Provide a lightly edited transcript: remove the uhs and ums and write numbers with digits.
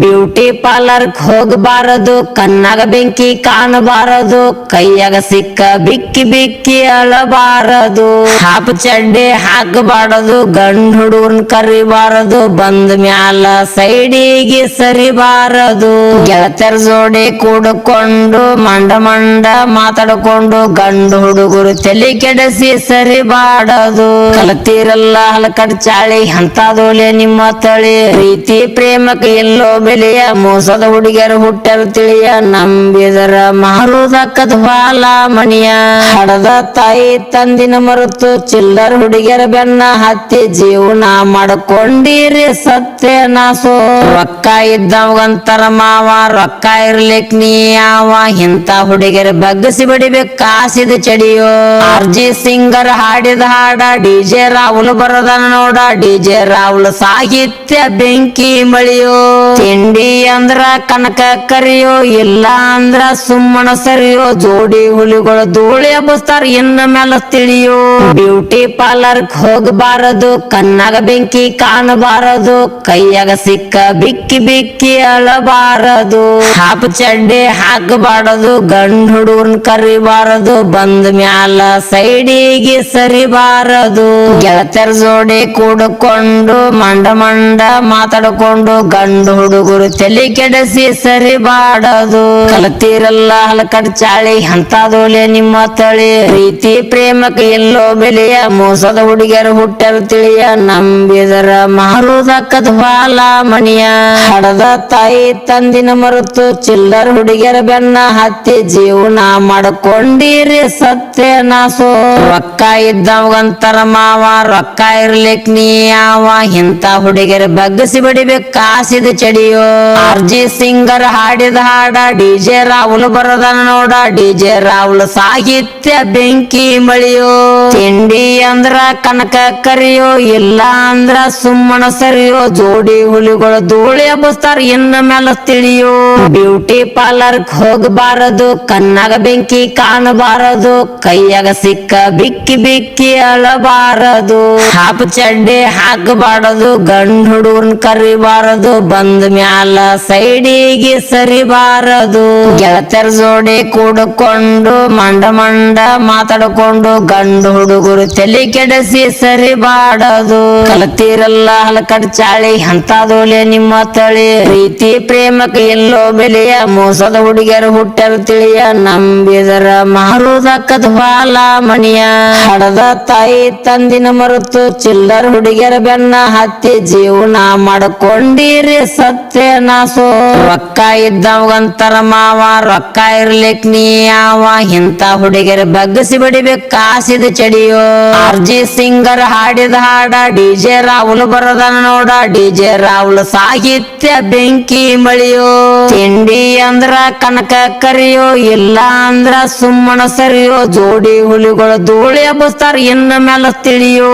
Beauty parlour ಹೋಗಬಾರದು, ಕಣ್ಣಾಗ ಬೆಂಕಿ ಕಾಣಬಾರದು, ಕೈಯಾಗ ಸಿಕ್ಕ ಬಿಕ್ಕಿ ಬಿಕ್ಕಿ ಅಳಬಾರದು, ಹಾಪ ಚಡ್ಡಿ ಹಾಕಬಾರದು, ಗಂಡ ಹುಡುಗನ್ ಕರಿಬಾರದು, ಬಂದ ಮ್ಯಾಲ ಸೈಡಿಗೆ ಸರಿಬಾರದು, ಗೆಳತರ ಜೋಡಿ ಕೂಡಿಕೊಂಡು ಮಂಡ ಮಂಡ ಮಾತಾಡ್ಕೊಂಡು ಗಂಡ ಹುಡುಗರು ತಲೆ ಕೆಡಿಸಿ ಸರಿಬಾರದು. ಕಲತಿರಲ್ಲ ಹಲಕಟ್ ಚಾಳಿ ಅಂತದೋಲೆ ನಿಮ್ಮ ತಳಿ, ಪ್ರೀತಿ ಪ್ರೇಮಕ್ಕೆ ಎಲ್ಲೋ ಬೆಲೆಯ, ಮೋಸದ ಹುಡುಗಿಯರು ಹುಟ್ಟರ ತಿಳಿಯ, ನಂಬಿದರ ಮಾರುದಕ್ಕದ ಬಾಲ ಮಣಿಯ, ಹಡದ ತಾಯಿ ತಂದಿನ ಮರುತು ಚಿಲ್ಲರ ಹುಡುಗಿಯರ ಬೆನ್ನ ಹತ್ತಿ ಜೀವನ ಮಾಡ್ಕೊಂಡಿರಿ ಸತ್ಯ ನಾಸೋ. ರೊಕ್ಕ ಇದ್ದವಂತರ ಮಾವ, ರೊಕ್ಕ ಇರ್ಲಿಕ್ ನೀ ಯಾವ, ಇಂತ ಹುಡುಗಿಯರ ಬಗ್ಗಿಸಿ ಬಿಡಿಬೇಕು ಕಾಸಿದ ಚಡಿಯೋ. ಆರ್ಜಿ ಸಿಂಗರ್ ಹಾಡಿದ ಹಾಡ ಡಿಜೆ ರಾಹುಲ್ ಬರದನ ನೋಡ, ಡಿಜೆ ರಾಹುಲ್ ಸಾಹಿತ್ಯ ಬೆಂಕಿ ಮಳಿಯೋ. ತಿಂಡಿ ಅಂದ್ರ ಕನಕ ಕರಿಯೋ, ಇಲ್ಲ ಅಂದ್ರ ಸುಮ್ಮನ ಸರಿಯೋ, ಜೋಡಿ ಹುಲಿಗಳು ಧೂಳಿ ಹಬ್ಬಸ್ತಾರ ಇನ್ನ ಮೇಲೆ ತಿಳಿಯೋ. ಬ್ಯೂಟಿ ಪಾರ್ಲರ್ ಹೋಗಬಾರದು, ಕಣ್ಣಾಗ ಬೆಂಕಿ ಕಾಣಬಾರದು, ಕೈಯಾಗ ಸಿಕ್ಕ ಬಿಕ್ಕಿ ಬಿಕ್ಕಿ ಅಳಬಾರದು, ಹಾಪ ಚಡ್ಡಿ ಹಾಕಬಾರದು, ಗಂಡ ಹುಡುಗನ್ ಕರಿಬಾರದು, ಬಂದ ಮ್ಯಾಲ ಸೈಡಿಗೆ ಸರಿಬಾರದು, ಗೆಳತರ ಜೋಡಿ ಕೂಡಿಕೊಂಡು ಮಂಡ ಮಂಡ ಮಾತಾಡ್ಕೊಂಡು ಗಂಡ ಹುಡುಗರು ತಲೆ ಕೆಡಿಸಿ ಸರಿಬಾರದು. ಕಲತಿರಲ್ಲ ಹಲಕಟ್ ಚಾಳಿ ಅಂತದೋಲೆ ನಿಮ್ಮ ತಳಿ, ಪ್ರೀತಿ ಪ್ರೇಮಕ್ಕೆ ಎಲ್ಲೋ ಬೆಲೆಯ, ಮೋಸದ ಹುಡುಗಿಯರು ಹುಟ್ಟರ ತಿಳಿಯ, ನಂಬಿದರ ಮಾರುದಕ್ಕದ ಬಾಲ ಮಣಿಯ, ಹಡದ ತಾಯಿ ತಂದಿನ ಮರುತು ಚಿಲ್ಲರ ಹುಡುಗಿಯರ ಬೆನ್ನ ಹತ್ತಿ ಜೀವನ ಮಾಡ್ಕೊಂಡಿರಿ ಸತ್ಯ ನಾಸೋ. ರೊಕ್ಕ ಇದ್ದವಂತರ ಮಾವ, ರೊಕ್ಕ ಇರ್ಲಿಕ್ ನೀ ಯಾವ, ಇಂತ ಹುಡುಗಿಯರ ಬಗ್ಗಿಸಿ ಬಿಡಿಬೇಕು ಕಾಸಿದ ಚಡಿಯೋ. ಆರ್ಜಿ ಸಿಂಗರ್ ಹಾಡಿದ ಹಾಡ ಡಿಜೆ ರಾಹುಲ್ ಬರದನ ನೋಡ, ಡಿಜೆ ರಾಹುಲ್ ಸಾಹಿತ್ಯ ಬೆಂಕಿ ಮಳಿಯೋ. ತಿಂಡಿ ಅಂದ್ರ ಕನಕ ಕರಿಯೋ, ಇಲ್ಲ ಅಂದ್ರ ಸುಮ್ಮನ ಸರಿಯೋ, ಜೋಡಿ ಹುಲಿಗಳು ಧೂಳಿ ಹಬ್ಬಸ್ತಾರ ಇನ್ನ ಮೇಲೆ ತಿಳಿಯೋ. ಬ್ಯೂಟಿ ಪಾರ್ಲರ್ ಹೋಗಬಾರದು, ಕಣ್ಣಾಗ ಬೆಂಕಿ ಕಾಣಬಾರದು, ಕೈಯಾಗ ಸಿಕ್ಕ ಬಿಕ್ಕಿ ಬಿಕ್ಕಿ ಅಳಬಾರದು, ಹಾಪ ಚಡ್ಡಿ ಹಾಕಬಾರದು, ಗಂಡ ಹುಡುಗನ್ ಕರಿಬಾರದು, ಬಂದ ಮ್ಯಾಲ ಸೈಡಿಗೆ ಸರಿಬಾರದು, ಗೆಳತರ ಜೋಡಿ ಕೂಡಿಕೊಂಡು ಮಂಡ ಮಂಡ ಮಾತಾಡ್ಕೊಂಡು ಗಂಡ ಹುಡುಗರು ತಲೆ ಕೆಡಿಸಿ ಸರಿಬಾರದು. ಕಲತಿರಲ್ಲ ಹಲಕಟ್ ಚಾಳಿ ಅಂತದೋಲೆ ನಿಮ್ಮ ತಳಿ, ಪ್ರೀತಿ ಪ್ರೇಮಕ್ಕೆ ಎಲ್ಲೋ ಬೆಲೆಯ, ಮೋಸದ ಹುಡುಗಿಯರು ಹುಟ್ಟರ ತಿಳಿಯ, ನಂಬಿದರ ಮಾರುದಕ್ಕದ ಬಾಲ ಮಣಿಯ, ಹಡದ ತಾಯಿ ತಂದಿನ ಮರುತು ಚಿಲ್ಲರ ಹುಡುಗಿಯರ ಬೆನ್ನ ಹತ್ತಿ ಜೀವನ ಮಾಡ್ಕೊಂಡಿರಿ ಸತ್ಯ ನಾಸೋ. ರೊಕ್ಕ ಇದ್ದವಂತರ ಮಾವ, ರೊಕ್ಕ ಇರ್ಲಿಕ್ ನೀ ಯಾವ, ಇಂತ ಹುಡುಗಿಯರ ಬಗ್ಗಿಸಿ ಬಿಡಿಬೇಕು ಕಾಸಿದ ಚಡಿಯೋ. ಆರ್ಜಿ ಸಿಂಗರ್ ಹಾಡಿದ ಹಾಡ ಡಿಜೆ ರಾಹುಲ್ ಬರದನ ನೋಡ, ಡಿಜೆ ರಾಹುಲ್ ಸಾಹಿತ್ಯ ಬೆಂಕಿ ಮಳಿಯೋ. ತಿಂಡಿ ಅಂದ್ರ ಕನಕ ಕರಿಯೋ, ಇಲ್ಲ ಅಂದ್ರ ಸುಮ್ಮನ ಸರಿಯೋ, ಜೋಡಿ ಹುಲಿಗಳು ಧೂಳಿ ಹಬ್ಬಸ್ತಾರ ಇನ್ನ ಮೇಲೆ ತಿಳಿಯೋ.